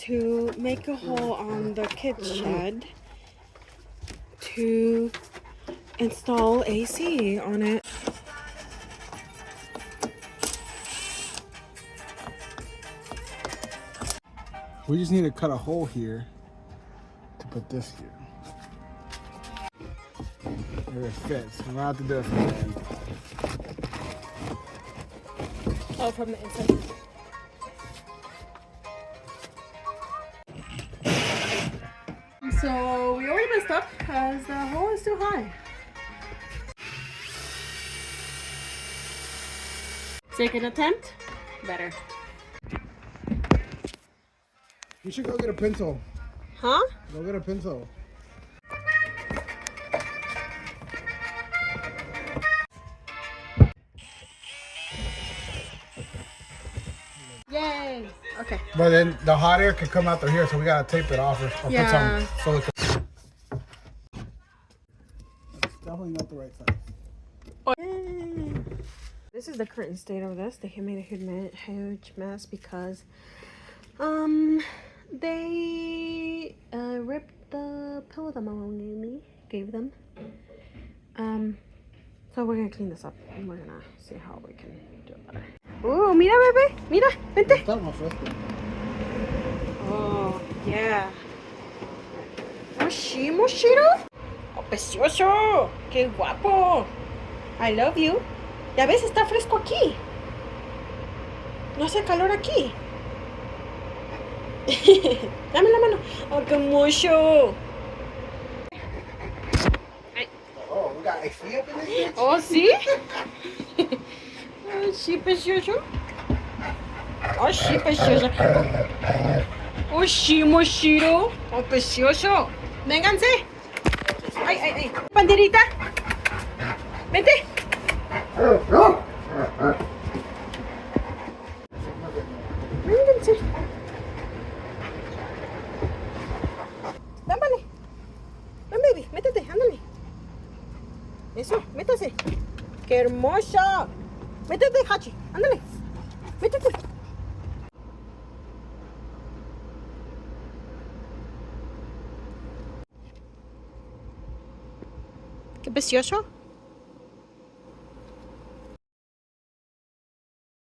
to make a hole on the kid shed to install AC on it. We just need to cut a hole here to put this here. Where it fits. We're gonna have to do it from the end. Oh, from the inside. So we already messed up because the hole is too high. Second attempt, better. You should go get a pencil. Huh? Go get a pencil. Yay! Okay. But then the hot air could come out through here, so we gotta tape it off or put some silicone. That's definitely not the right size. Oh. Yay. This is the current state of this. They made a huge mess because they ripped the pillow that my mom gave them. So we're gonna clean this up and we're gonna see how we can do it better. Oh, mira, bebé, mira, vente. Oh, yeah. Moshi, Moshiro. Oh, precioso. Qué guapo. I love you. Ya ves, está fresco aquí. No hace calor aquí. Dame la mano. Oh, qué mucho. Oh, we got AC up in this bitch? Oh, sí. Oh, sí, precioso. Oh, sí, precioso. Oh, sí, Moshiro. Oh, precioso. Vénganse. Ay, ay, ay. Panderita. Vente. Vénganse. Dámale. Ven, baby. Métete, ándale. Eso, métase. ¡Qué hermosa! Métete, Hachi. Ándale. Métete. Qué precioso.